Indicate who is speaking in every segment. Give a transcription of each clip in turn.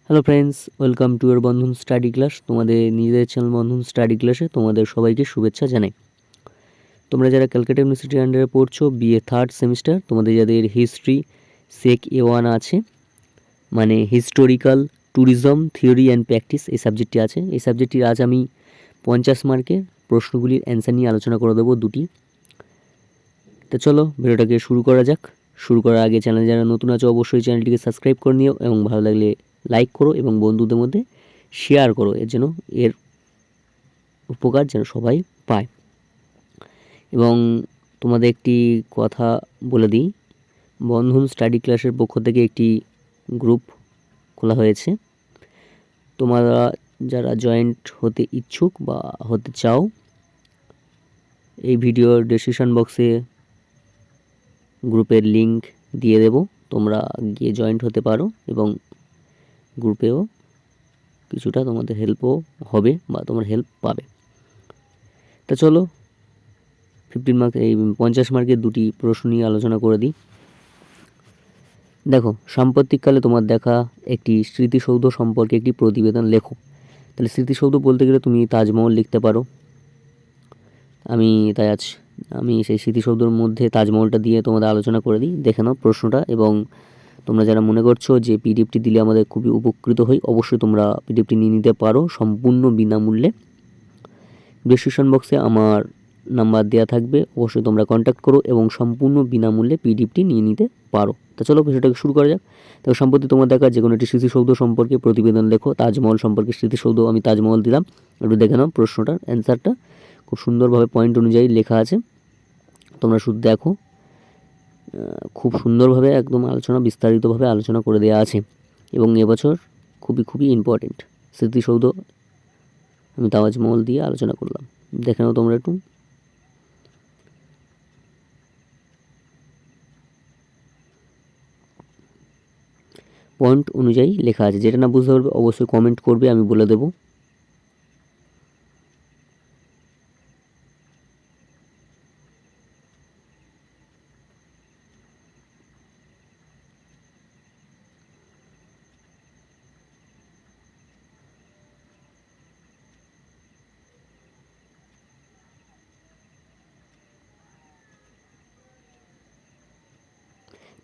Speaker 1: Hello friends, welcome to year Bandhan study class. তোমাদের নিজেদের channel বন্ধন study ক্লাসে তোমাদের সবাইকে শুভেচ্ছা জানাই। তোমরা যারা ক্যালকাটা ইউনিভার্সিটির আন্ডারে পড়ছো, বিএ থার্ড সেমিস্টার, তোমাদের যাদের হিস্ট্রি সেক A1 আছে, মানে historical tourism theory and practice, এই সাবজেক্টটি আছে। এই সাবজেক্টটির আজ আমি 50 মার্কের প্রশ্নগুলির অ্যান্সার নিয়ে আলোচনা করে দেবো দুটি। তো চলো ভিডিওটাকে শুরু করা যাক। শুরু করার আগে চ্যানেলে যারা নতুন আছে অবশ্যই চ্যানেলটিকে সাবস্ক্রাইব করে নিও এবং ভালো লাগলে লাইক করো এবং বন্ধুদের মধ্যে শেয়ার করো, এর উপকার যেন সবাই পায়। এবং তোমাদের একটি কথা বলে দিই, বন্ধন স্টাডি ক্লাসের পক্ষ থেকে একটি গ্রুপ খোলা হয়েছে। তোমরা যারা জয়েন্ট হতে ইচ্ছুক বা হতে চাও, এই ভিডিওর ডেসক্রিপশন বক্সে গ্রুপের লিংক দিয়ে দেব, তোমরা গিয়ে জয়েন্ট হতে পারো এবং গ্রুপেও কিছুটা তোমাদের হেল্পও হবে বা তোমরা হেল্প পাবে। তা চলো 15 মার্ক এই 50 মার্কের দুটি প্রশ্ন নিয়ে আলোচনা করে দিই। দেখো, সাম্প্রতিককালে তোমার দেখা একটি স্মৃতিসৌধ সম্পর্কে একটি প্রতিবেদন লেখো। তাহলে স্মৃতিসৌধ বলতে গেলে তুমি তাজমহল লিখতে পারো। আমি সেই স্মৃতিসৌধের মধ্যে তাজমহলটা দিয়ে তোমাদের আলোচনা করে দিই। দেখে নাও প্রশ্নটা, এবং তোমরা যারা মনে করছো যে পিডিএফটি দিলে আমাদের খুবই উপকৃত হই, অবশ্যই তোমরা পিডিএফটি নিয়ে নিতে পারো সম্পূর্ণ বিনামূল্যে। ডেসক্রিপশন বক্সে আমার নাম্বার দেওয়া থাকবে, অবশ্যই তোমরা কন্ট্যাক্ট করো এবং সম্পূর্ণ বিনামূল্যে পিডিএফটি নিয়ে নিতে পারো। তা চলো বিষয়টাকে শুরু করা যাক। তো সম্প্রতি তোমার দেখা যে কোনো একটি স্মৃতিসৌধ সম্পর্কে প্রতিবেদন লেখো। তাজমহল সম্পর্কে স্মৃতিসৌধ, আমি তাজমহল দিলাম। একটু দেখে নাও প্রশ্নটার অ্যান্সারটা খুব সুন্দরভাবে পয়েন্ট অনুযায়ী লেখা আছে, তোমরা শুধু দেখো। খুব সুন্দরভাবে একদম বিস্তারিতভাবে আলোচনা করে দেওয়া আছে এবং এবছর খুবই ইম্পর্টেন্ট স্মৃতিসৌধ। আমি তাজমহল দিয়ে আলোচনা করলাম, দেখে নাও তোমরা একটু। পয়েন্ট অনুযায়ী লেখা আছে, যেটা না বুঝতে পারবে অবশ্যই কমেন্ট করবে, আমি বলে দেবো।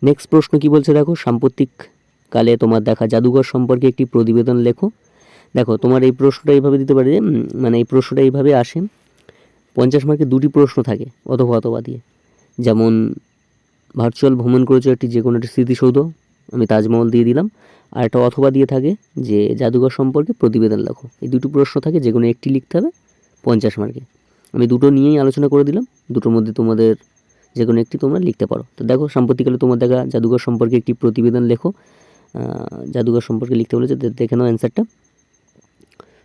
Speaker 1: নেক্সট প্রশ্ন কি বলছে দেখো, সাম্প্রতিককালে তোমার দেখা জাদুঘর সম্পর্কে একটি প্রতিবেদন লেখো। দেখো, তোমার এই প্রশ্নটা এইভাবে দিতে পারে যে মানে এই প্রশ্নটা এইভাবে আসে, 50 মার্কে দুটি প্রশ্ন থাকে অথবা দিয়ে। যেমন ভার্চুয়াল ভ্রমণ করেছো একটি যে কোনো একটি স্মৃতিসৌধ, আমি তাজমহল দিয়ে দিলাম। আর একটা অথবা দিয়ে থাকে যে জাদুঘর সম্পর্কে প্রতিবেদন লেখো। এই দুটো প্রশ্ন থাকে, যে কোনো একটি লিখতে হবে 50 মার্কে। আমি দুটো নিয়েই আলোচনা করে দিলাম, দুটোর মধ্যে তোমাদের যে কোনো একটি তোমরা লিখতে পারো। তো দেখো, সাম্প্রতিককালে তোমার দেখা জাদুঘর সম্পর্কে একটি প্রতিবেদন লেখো। জাদুঘর সম্পর্কে লিখতে বলেছে, দেখে নাও অ্যান্সারটা।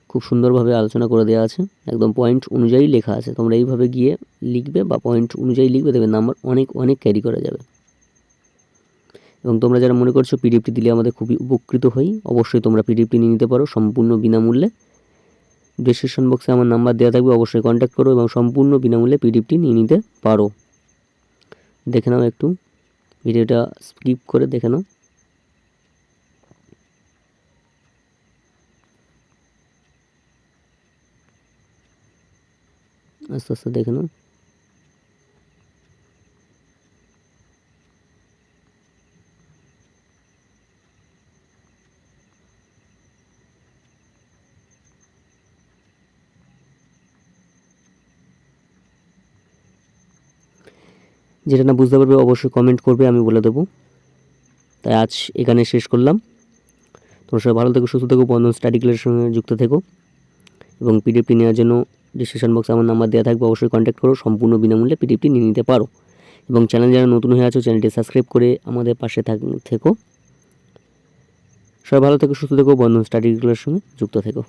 Speaker 1: খুব সুন্দরভাবে আলোচনা করে দেওয়া আছে, একদম পয়েন্ট অনুযায়ী লেখা আছে। তোমরা এইভাবে গিয়ে লিখবে বা পয়েন্ট অনুযায়ী লিখবে, দেবে নাম্বার অনেক ক্যারি করা যাবে। এবং তোমরা যারা মনে করছো পিডিএফটি দিলে আমাদের খুবই উপকৃত হই, অবশ্যই তোমরা পিডিএফটি নিয়ে নিতে পারো সম্পূর্ণ বিনামূল্যে। ডেসক্রিপশন বক্সে আমার নাম্বার দেওয়া থাকবে, অবশ্যই কন্ট্যাক্ট করো এবং সম্পূর্ণ বিনামূল্যে পিডিএফটি নিয়ে নিতে পারো। দেখে নাও একটু, ভিডিওটা স্কিপ করে দেখে নাও। আস্তে আস্তে দেখে নাও। যেটা না বুঝতে পারবে অবশ্যই কমেন্ট করবে, আমি বলে দেবো। তাই আজ এখানে শেষ করলাম। তোমরা সবাই ভালো থেকো, সুস্থ থেকো, বন্ধন স্টাডি ক্লাসের সঙ্গে যুক্ত থেকো এবং পিডিএফটি নেওয়ার জন্য ডিসক্রিপশন বক্সে আমার নাম্বার দেওয়া থাকবে, অবশ্যই কন্ট্যাক্ট করো, সম্পূর্ণ বিনামূল্যে পিডিএফটি নিয়ে নিতে পারো। এবং চ্যানেল যারা নতুন হয়ে আছো, চ্যানেলটি সাবস্ক্রাইব করে আমাদের পাশে থেকো। সবাই ভালো থেকো, সুস্থ থেকো, বন্ধন স্টাডি ক্লাসের সঙ্গে যুক্ত থেকো।